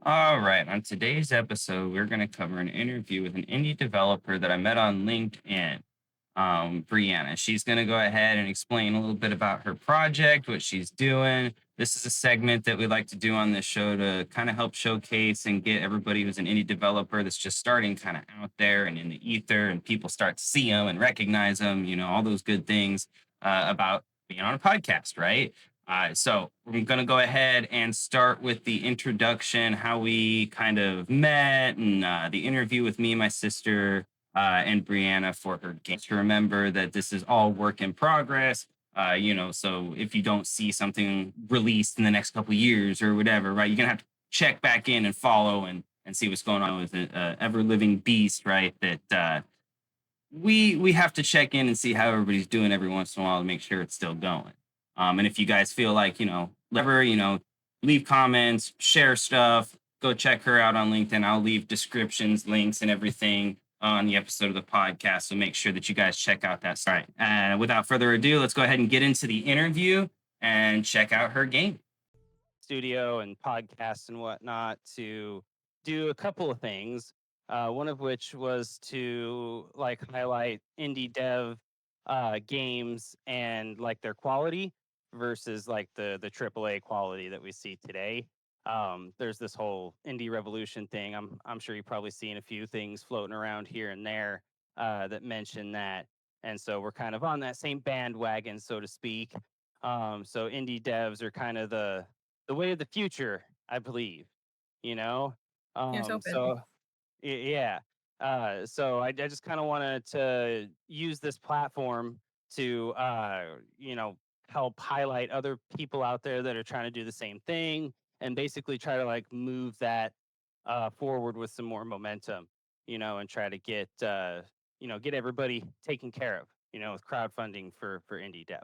All right, on today's episode, we're going to cover an interview with an indie developer that I met on LinkedIn, Brieanna. She's going to go ahead and explain a little bit about her project, what she's doing. This is a segment that we like to do on this show to kind of help showcase and get everybody who's an indie developer that's just starting kind of out there and in the ether, and people start to see them and recognize them, all those good things about being on a podcast, right? So we're going to go ahead and start with the introduction, how we kind of met, and the interview with me, my sister, and Brieanna for her game. To remember that this is all work in progress. So if you don't see something released in the next couple of years or whatever, right, you're gonna have to check back in and follow and see what's going on with an ever living beast, right? That we have to check in and see how everybody's doing every once in a while to make sure it's still going. And if you guys feel like, leave comments, share stuff, go check her out on LinkedIn. I'll leave descriptions, links, and everything on the episode of the podcast. So make sure that you guys check out that site. And without further ado, let's go ahead and get into the interview and check out her game. Studio and podcasts and whatnot to do a couple of things. One of which was to highlight indie dev games and their quality versus the AAA quality that we see today. There's this whole indie revolution thing. I'm sure you've probably seen a few things floating around here and there that mention that, and so we're kind of on that same bandwagon, so to speak. So indie devs are kind of the way of the future, I believe. You know, Here's hoping. so yeah. So I just kind of wanted to use this platform to, help highlight other people out there that are trying to do the same thing, and basically try to move that forward with some more momentum, and try to get everybody taken care of, with crowdfunding for indie dev.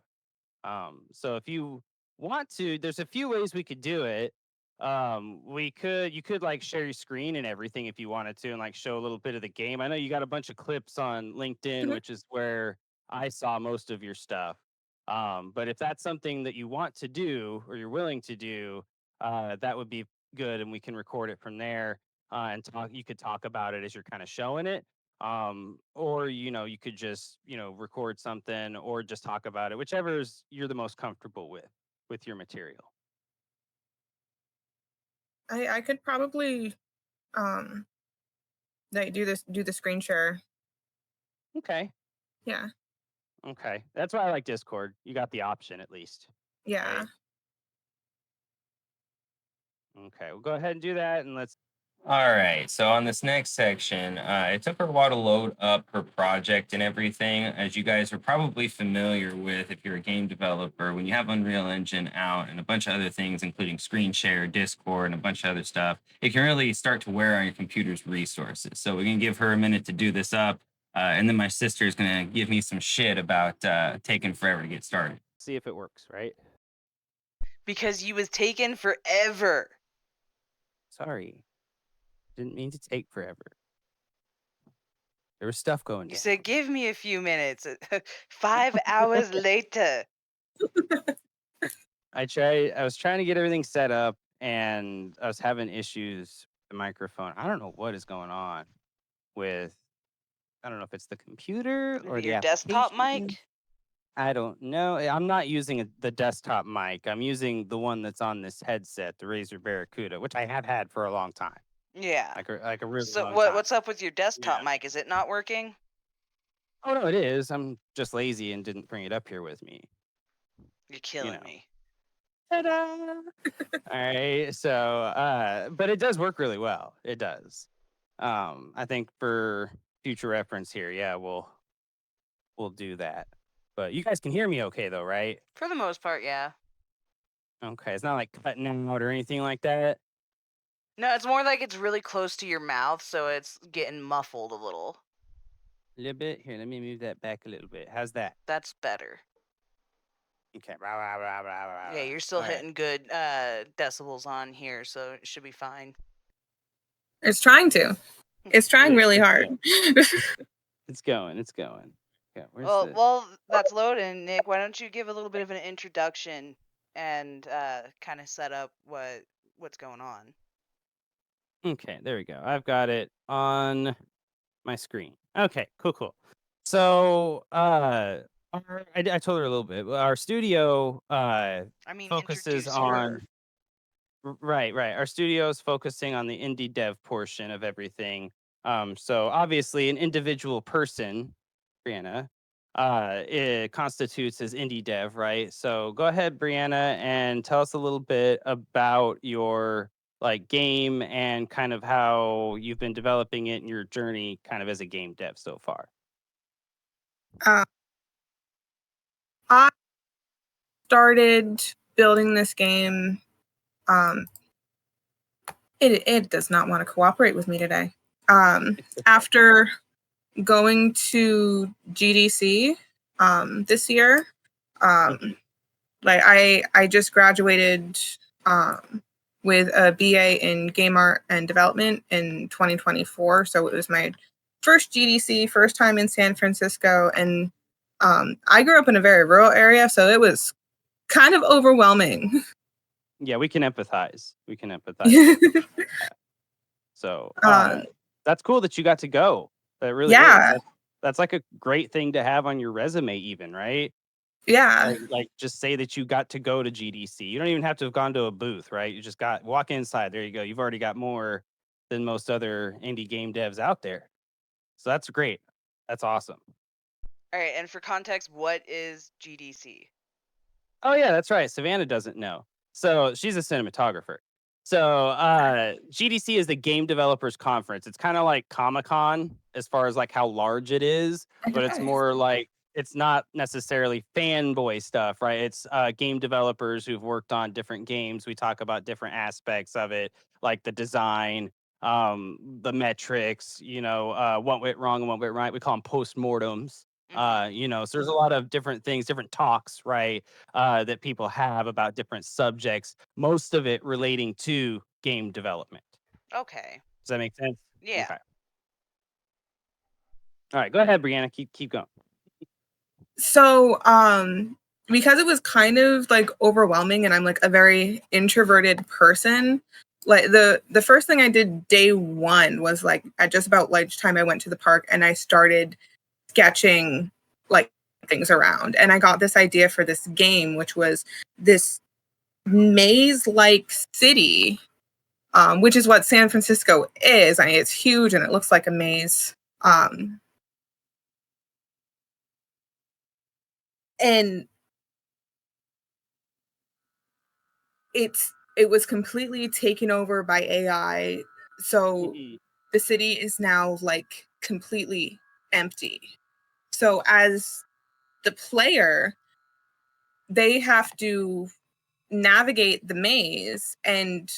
So if you want to, there's a few ways we could do it. You could share your screen and everything if you wanted to, and show a little bit of the game. I know you got a bunch of clips on LinkedIn, Mhm. which is where I saw most of your stuff. But if that's something that you want to do or you're willing to do, that would be good, and we can record it from there and talk. You could talk about it as you're kind of showing it, or you could just record something or just talk about it, whichever is you're the most comfortable with your material. I could probably um do the screen share. Okay. Yeah. Okay, that's why I like Discord. You got the option at least, Yeah. right? Okay, we'll go ahead and do that, and let's. All right. So on this next section, it took her a while to load up her project and everything. As you guys are probably familiar with, if you're a game developer, when you have Unreal Engine out and a bunch of other things, including screen share, Discord, and a bunch of other stuff, it can really start to wear on your computer's resources. So we're gonna give her a minute to do this up, and then my sister is gonna give me some shit about taking forever to get started. See if it works, right? Because you was taken forever. Sorry, didn't mean to take forever. There was stuff going You down. said, give me a few minutes. 5 hours later. I was trying to get everything set up, and I was having issues with the microphone. I don't know what is going on with. I don't know if it's the computer or the Your desktop application. mic? I don't know. I'm not using the desktop mic. I'm using the one that's on this headset, the Razer Barracuda, which I have had for a long time. Yeah. Like a really So long time. what's up with your desktop Yeah. mic? Is it not working? Oh no, it is. I'm just lazy and didn't bring it up here with me. You're killing me. Ta-da! All right. So, but it does work really well. It does. I think for future reference here, yeah, we'll do that. But you guys can hear me okay though, right? For the most part, yeah. Okay. It's not like cutting out or anything like that. No, it's more like it's really close to your mouth, so it's getting muffled a little. A little bit. Here, let me move that back a little bit. How's that? That's better. Okay. Yeah, you're still hitting good decibels on here, so it should be fine. It's trying to. It's trying really hard. It's going. Yeah, where's Well, the? while that's loading, Nick, why don't you give a little bit of an introduction and kind of set up what's going on? Okay, there we go. I've got it on my screen. Okay, cool. So, I told her a little bit. Our studio I mean, focuses introduce her. on right. Our studio is focusing on the indie dev portion of everything. So obviously, an individual person, Brianna, it constitutes as indie dev, right? So go ahead, Brianna, and tell us a little bit about your like game and kind of how you've been developing it and your journey kind of as a game dev so far. Uh, I started building this game. It does not want to cooperate with me today. After going to GDC this year, like I just graduated with a BA in game art and development in 2024. So it was my first GDC, first time in San Francisco, and I grew up in a very rural area, so it was kind of overwhelming. Yeah, we can empathize. with that. So that's cool that you got to go. That really is. Yeah. That's like a great thing to have on your resume, even, right? Yeah. Like just say that you got to go to GDC. You don't even have to have gone to a booth, right? You just walk inside. There you go. You've already got more than most other indie game devs out there. So that's great. That's awesome. All right, and for context, what is GDC? Oh yeah, that's right. Savannah doesn't know. So she's a cinematographer. So GDC is the Game Developers Conference. It's kind of like Comic-Con as far as like how large it is, but it's more like it's not necessarily fanboy stuff, right? It's game developers who've worked on different games. We talk about different aspects of it, like the design, the metrics, what went wrong and what went right. We call them postmortems. So there's a lot of different things, different talks, right? That people have about different subjects, most of it relating to game development. Okay. Does that make sense? Yeah. Okay. All right, go ahead, Brianna. Keep going. So, because it was kind of like overwhelming and I'm like a very introverted person, like the first thing I did day one was like at just about lunchtime I went to the park and I started sketching like things around. And I got this idea for this game, which was this maze-like city, which is what San Francisco is. I mean, it's huge and it looks like a maze. And it was completely taken over by AI. So the city is now like completely empty. So as the player, they have to navigate the maze and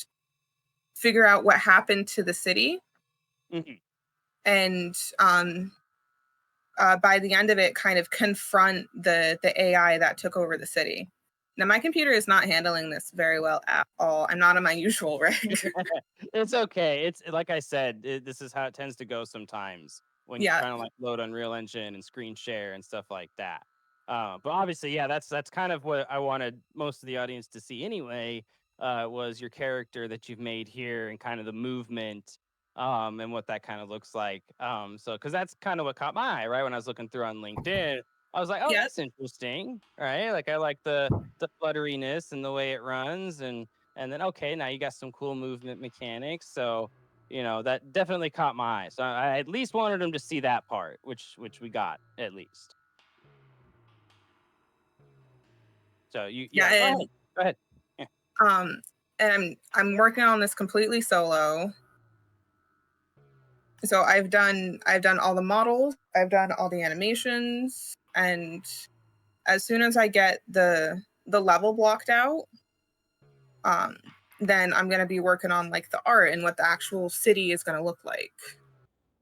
figure out what happened to the city. And by the end of it, kind of confront the AI that took over the city. Now, my computer is not handling this very well at all. I'm not on my usual rig. It's okay. It's like I said, this is how it tends to go sometimes when you're trying to like load Unreal Engine and screen share and stuff like that. But obviously, yeah, that's kind of what I wanted most of the audience to see anyway. Was your character that you've made here and kind of the movement and what that kind of looks like. So because that's kind of what caught my eye, right? When I was looking through on LinkedIn, I was like, oh, that's interesting, right? Like I like the flutteriness and the way it runs, and then okay, now you got some cool movement mechanics. So that definitely caught my eye. So I at least wanted them to see that part, which we got at least. So go ahead. Yeah. And I'm working on this completely solo. So I've done all the models, I've done all the animations, and as soon as I get the level blocked out, then I'm gonna be working on like the art and what the actual city is gonna look like.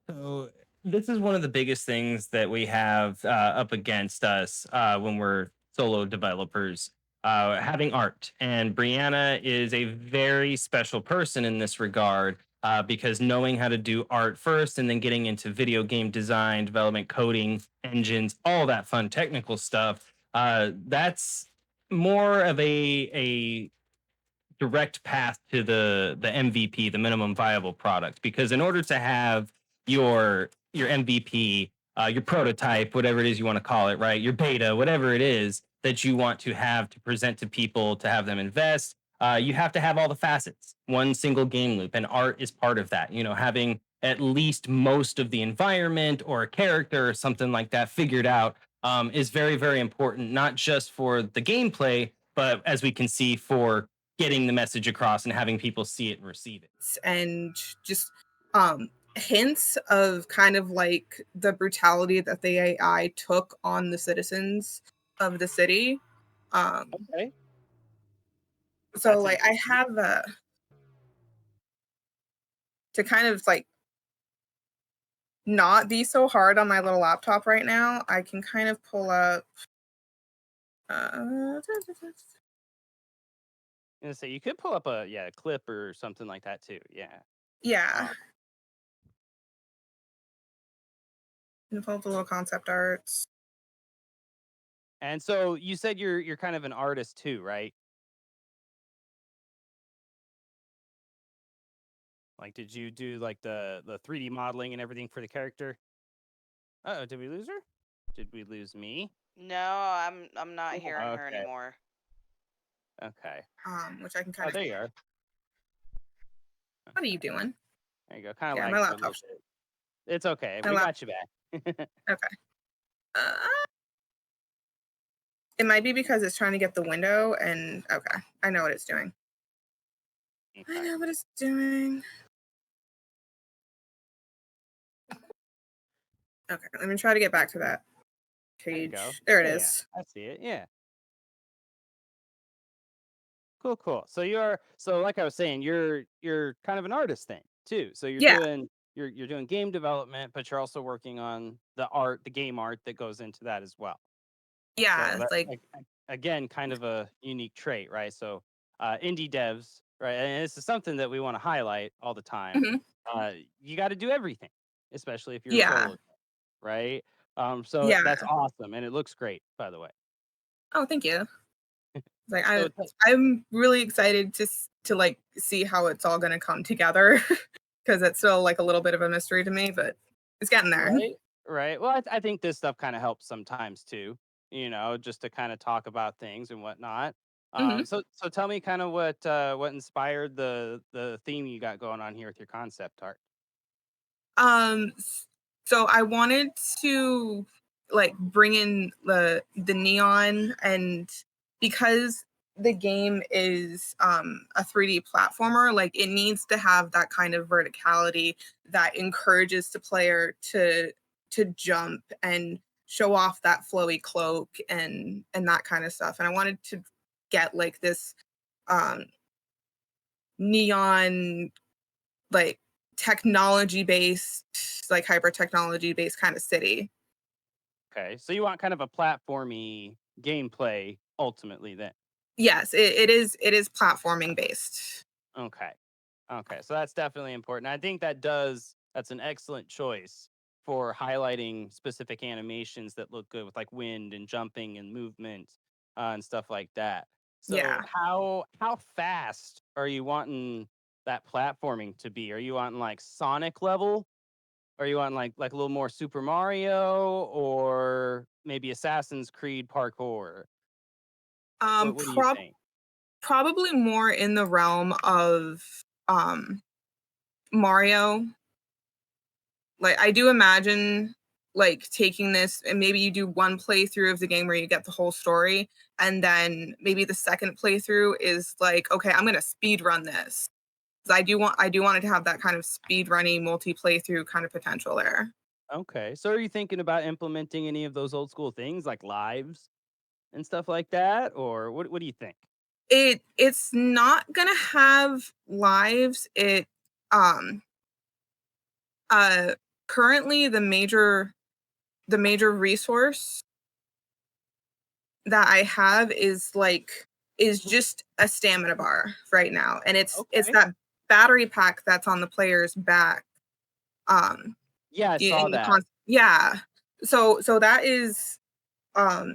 So this is one of the biggest things that we have up against us when we're solo developers, having art. And Brianna is a very special person in this regard because knowing how to do art first and then getting into video game design, development, coding, engines, all that fun technical stuff, that's more of a direct path to the MVP, the minimum viable product. Because in order to have your MVP, your prototype, whatever it is you want to call it, right? Your beta, whatever it is that you want to have to present to people to have them invest, you have to have all the facets, one single game loop, and art is part of that. You know, having at least most of the environment or a character or something like that figured out is very, very important, not just for the gameplay, but as we can see, for getting the message across and having people see it and receive it. And just hints of kind of like the brutality that the AI took on the citizens of the city. Okay. So That's like I interesting. have to kind of like not be so hard on my little laptop right now. I can kind of pull up. And say you could pull up a clip or something like that too. Yeah. Yeah, Um, and pull up the little concept arts. and so you said you're kind of an artist too, right? Like, did you do like the 3D modeling and everything for the character? Oh, did we lose her? Did we lose me? No, I'm not hearing her Okay. anymore. Okay. Which I can kind Oh, of. there you are. What are you doing? There you go. Kind of Yeah, like my a little laptop's. bit. It's okay. My We lap. got you back. Okay. Uh, it might be because it's trying to get the window, and okay, I know what it's doing. I Okay. know what it's doing. Okay, let me try to get back to that There you page. go. There it Yeah, is. I see it. Yeah. Cool. So like I was saying, you're kind of an artist thing too. So Yeah, you're doing game development, but you're also working on the art, the game art that goes into that as well. So yeah, that like like again, kind of a unique trait, right? So indie devs, right? And this is something that we want to highlight all the time. mhm, You got to do everything, especially if you're a yeah, solo, right? So yeah. that's awesome, and it looks great, by the way. Oh, thank you. Like So t- I'm really excited to like see how it's all gonna come together because it's still like a little bit of a mystery to me, but it's getting there. Right, right. Well, I think this stuff kind of helps sometimes too, just to kind of talk about things and whatnot. Hmm. So tell me kind of what inspired the theme you got going on here with your concept art. So I wanted to like bring in the neon, and because the game is a 3D platformer, like it needs to have that kind of verticality that encourages the player to jump and show off that flowy cloak and that kind of stuff. And I wanted to get like this um neon, like technology based, like hyper technology based kind of city. Okay, so you want kind of a platformy gameplay ultimately then. Yes, it is platforming based. Okay. Okay. So that's definitely important. I think that's an excellent choice for highlighting specific animations that look good with like wind and jumping and movement and stuff like that. So Yeah. how fast are you wanting that platforming to be? Are you wanting like Sonic level? Are you wanting like a little more Super Mario or maybe Assassin's Creed parkour? Um What do you prob think? Probably more in the realm of Mario. Like I do imagine like taking this and maybe you do one playthrough of the game where you get the whole story, and then maybe the second playthrough is like, okay, I'm gonna speed run this. 'Cause I do want it to have that kind of speed running multi playthrough kind of potential there. Okay. So are you thinking about implementing any of those old school things like lives and stuff like that? Or what do you think? It's not gonna have lives. It um uh Currently the major resource that I have is just a stamina bar right now, and it's Okay. battery pack that's on the player's back. Yeah, I saw In the that. yeah. So that is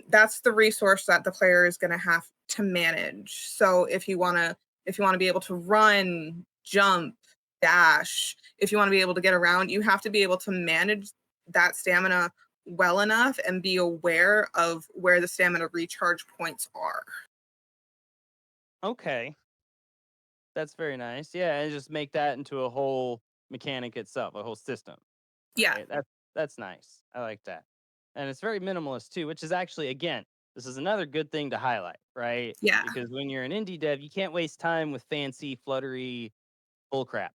that's the resource that the player is going to have to manage. So if you want to be able to run, jump, dash, if you want to be able to get around, you have to be able to manage that stamina well enough and be aware of where the stamina recharge points are. Okay, that's very nice. Yeah, and just make that into a whole mechanic itself, a whole system. Yeah. Right? That's nice. I like that. And it's very minimalist too, which is actually again, this is another good thing to highlight, right? Yeah. Because when you're an indie dev, you can't waste time with fancy, fluttery bullcrap,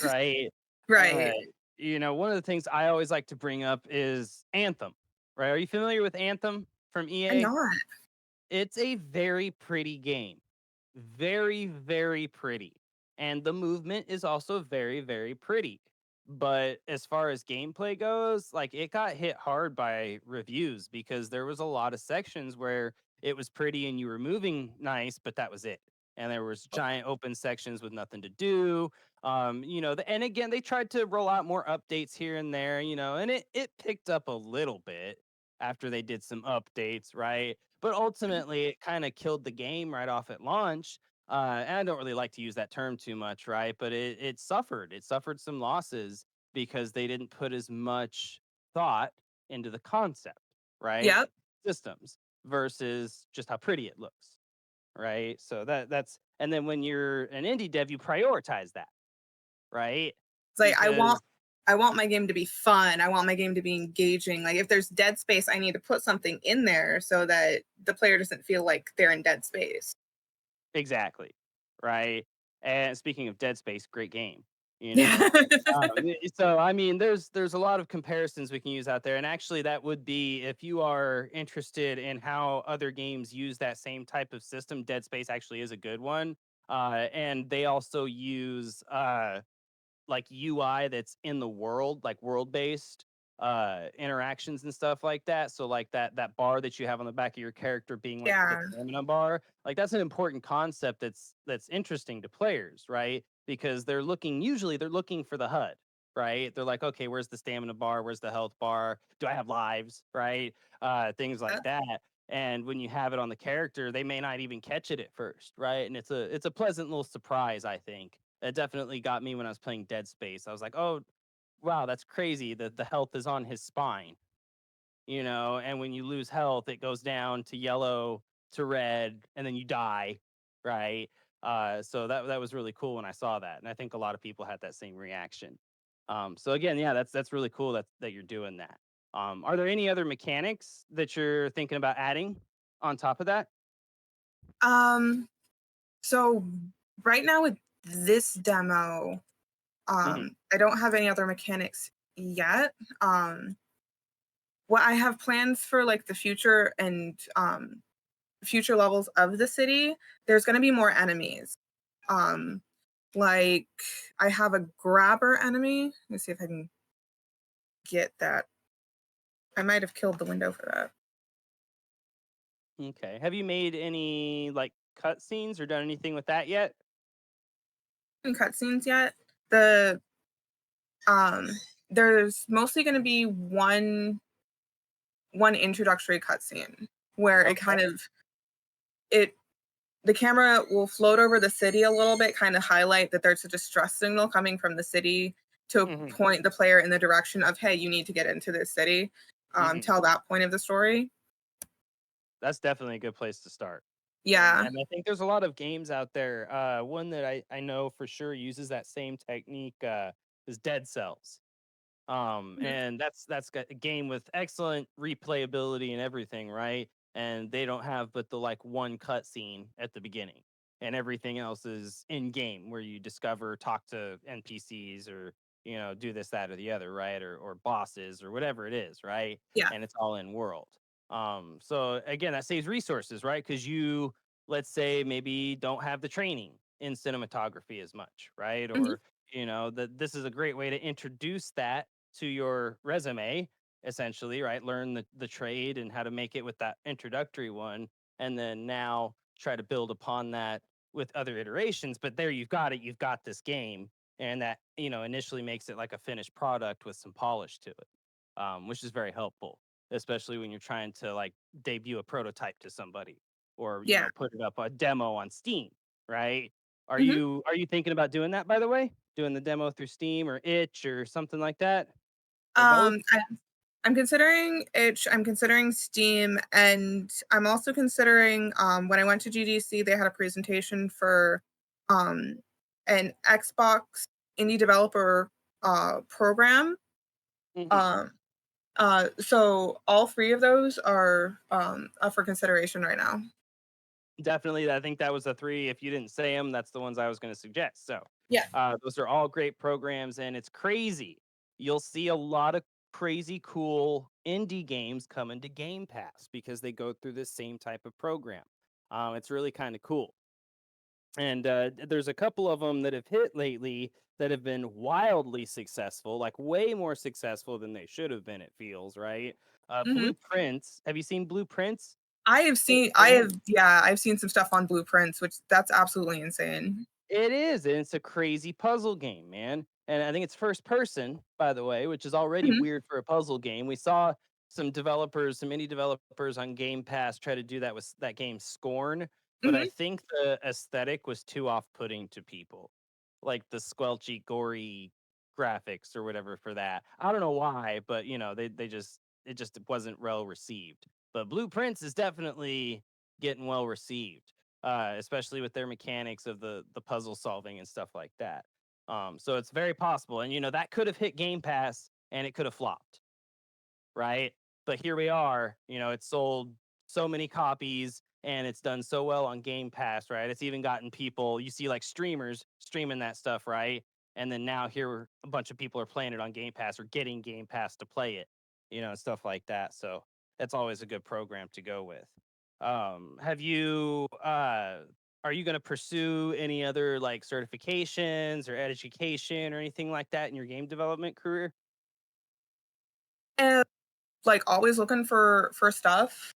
right? Uh, Right. one of the things I always like to bring up is Anthem, right? Are you familiar with Anthem from I'm EA? not. It's a very pretty game. Very, very pretty. And the movement is also very, very pretty. But as far as gameplay goes, like it got hit hard by reviews because there was a lot of sections where it was pretty and you were moving nice, but that was it. And there was giant open sections with nothing to do. And again, they tried to roll out more updates here and there, and it picked up a little bit after they did some updates, right? But ultimately, it kind of killed the game right off at launch. And I don't really like to use that term too much, right? But it suffered. It suffered some losses because they didn't put as much thought into the concept, right? Yep. Systems versus just how pretty it looks, right? So that's and then when you're an indie dev, you prioritize that, right? It's like Because I want my game to be fun. I want my game to be engaging. Like if there's dead space, I need to put something in there so that the player doesn't feel like they're in dead space. exactly, right? And speaking of Dead Space, great game, you Yeah. know. So I mean, there's a lot of comparisons we can use out there, and actually, that would be if you are interested in how other games use that same type of system. Dead Space actually is a good one, and they also use like UI that's in the world, like world based interactions and stuff like that. So like that bar that you have on the back of your character being like the Yeah. stamina bar, like that's an important concept that's interesting to players, right? Because they're looking for the HUD, right? They're like, okay, where's the stamina bar? Where's the health bar? Do I have lives? Right? Things like that. And when you have it on the character, they may not even catch it at first, right? And it's a pleasant little surprise, I think. It definitely got me when I was playing Dead Space. I was like, "Oh, wow, that's crazy that the health is on his spine." And when you lose health, it goes down to yellow to red, and then you die, right? So that was really cool when I saw that, and I think a lot of people had that same reaction. So again, yeah, that's really cool that you're doing that. Are there any other mechanics that you're thinking about adding on top of that? Um so right now with this demo, Hmm. I don't have any other mechanics yet. What I have plans for like the future and future levels of the city, there's going to be more enemies. Um, like I have a grabber enemy. Let's see if I can get that. I might have killed the window for that. Okay. Have you made any like cutscenes or done anything with that yet? In cutscenes yet? The um, there's mostly going to be one introductory cutscene where it Okay. kind of it the camera will float over the city a little bit, kind of highlight that there's a distress signal coming from the city to Hmm. point the player in the direction of, hey, you need to get into this city. Hmm. Tell that point of the story. That's definitely a good place to start. And Yeah. and I think there's a lot of games out there. One that I know for sure uses that same technique is Dead Cells. Mhm. And that's got a game with excellent replayability and everything, right? And they don't have but the like one cutscene at the beginning, and everything else is in game where you discover, talk to NPCs, or do this, that, or the other, right? Or bosses or whatever it is, right? Yeah. And it's all in world. So again, that saves resources, right? Because you, let's say, maybe don't have the training in cinematography as much, right? Mhm. Or that this is a great way to introduce that to your resume, essentially, right? Learn the trade and how to make it with that introductory one, and then now try to build upon that with other iterations, but there you've got it. You've got this game, and that initially makes it like a finished product with some polish to it, which is very helpful, especially when you're trying to like debut a prototype to somebody or Yeah. put it up a demo on Steam, right? Are hmm you thinking about doing that, by the way? Doing the demo through Steam or Itch or something like that, or both? Um, I, I'm considering itch. I'm considering Steam, and I'm also considering. When I went to GDC, they had a presentation for um, an Xbox indie developer program. Mhm. Um, so all three of those are up for consideration right now. Definitely, I think that was the 3. If you didn't say them, that's the ones I was gonna suggest. So, Yeah. those are all great programs, and it's crazy. You'll see a lot of crazy cool indie games coming to Game Pass because they go through this same type of program. It's really kinda cool. And, there's a couple of them that have hit lately that have been wildly successful, like, way more successful than they should have been, it feels, right? hmm Blueprints. Have you seen Blueprints? I've seen some stuff on Blueprints, which that's absolutely insane. It is, and it's a crazy puzzle game, man. And I think it's first person, by the way, which is already hmm weird for a puzzle game. We saw some indie developers on Game Pass try to do that with that game Scorn, but I hmm think the aesthetic was too off-putting to people. Like the squelchy, gory graphics or whatever for that. I don't know why, but they just it just wasn't well received. But Blueprints is definitely getting well received, especially with their mechanics of the puzzle solving and stuff like that. So it's very possible, and that could have hit Game Pass and it could have flopped, right? But here we are. It's sold so many copies and it's done so well on Game Pass, right? It's even gotten people. You see like streamers streaming that stuff, right? And then now here a bunch of people are playing it on Game Pass or getting Game Pass to play it, and stuff like that. So that's always a good program to go with. Have you are you going to pursue any other like certifications or education or anything like that in your game development career? And like always looking for stuff.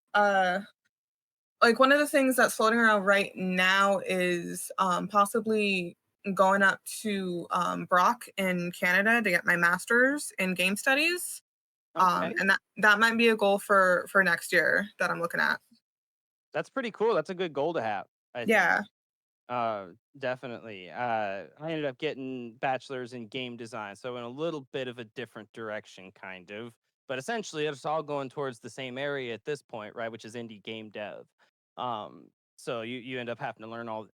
Like one of the things that's floating around right now is possibly going up to Brock in Canada to get my master's in game studies. Okay. And that might be a goal for next year that I'm looking at. That's pretty cool. That's a good goal to have, I think. Yeah. Uh, Definitely. I ended up getting bachelor's in game design, so in a little bit of a different direction, kind of. But essentially, it's all going towards the same area at this point, right? Which is indie game dev. So you end up having to learn all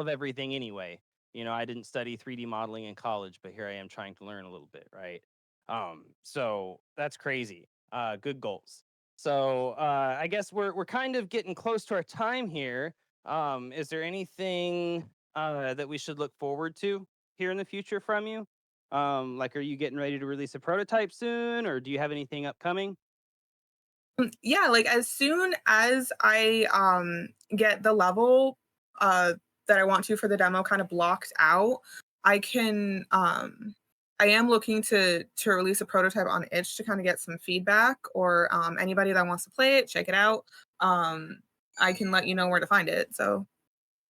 of everything anyway. I didn't study 3D modeling in college, but here I am trying to learn a little bit, right? So that's crazy. Good goals. So I guess we're kind of getting close to our time here. Is there anything that we should look forward to here in the future from you? Like, are you getting ready to release a prototype soon, or do you have anything upcoming? Yeah, like as soon as I get the level uh that I want to for the demo kind of blocked out, I can I am looking to release a prototype on itch to kind of get some feedback, or anybody that wants to play it, check it out. Um I can let you know where to find it. So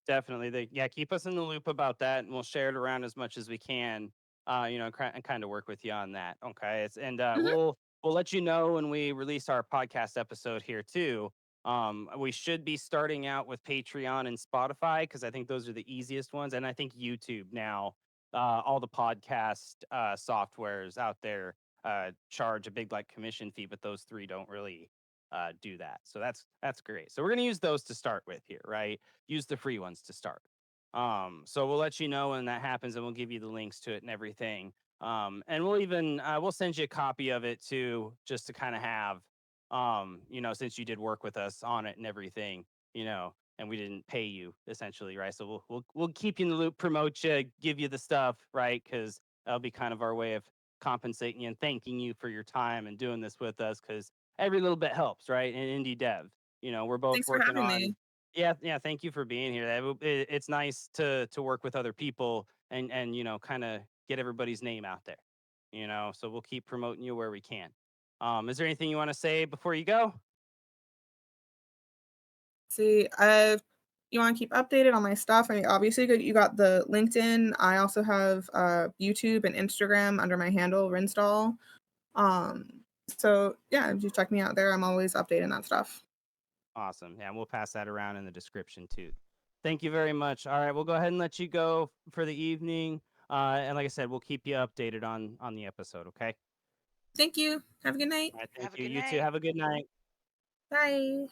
Definitely. Yeah, keep us in the loop about that, and we'll share it around as much as we can. And kind of work with you on that. Okay, and Mhm. we'll let you know when we release our podcast episode here too. We should be starting out with Patreon and Spotify because I think those are the easiest ones, and I think YouTube now. All the podcast softwares out there charge a big like commission fee, but those 3 don't really do that. So that's great. So we're gonna use those to start with here, right? Use the free ones to start. So we'll let you know when that happens, and we'll give you the links to it and everything. And we'll send you a copy of it too, just to kind of have, since you did work with us on it and everything, and we didn't pay you essentially, right? So we'll keep you in the loop, promote you, give you the stuff, right? Because that'll be kind of our way of compensating you and thanking you for your time and doing this with us. Because every little bit helps, right? In indie dev, we're both Thanks for working having on. me. Yeah, yeah. Thank you for being here. It's nice to work with other people and kind of get everybody's name out there. So we'll keep promoting you where we can. Is there anything you want to say before you go? See, you want to keep updated on my stuff, I mean, obviously you got the LinkedIn. I also have YouTube and Instagram under my handle Rinstall. So yeah, if you check me out there, I'm always updating that stuff. Awesome. Yeah, and we'll pass that around in the description too. Thank you very much. All right, we'll go ahead and let you go for the evening. And like I said, we'll keep you updated on the episode. Okay. Thank you. Have a good night. All right. Have Thank a you. good You too. night. Have a good night. Bye.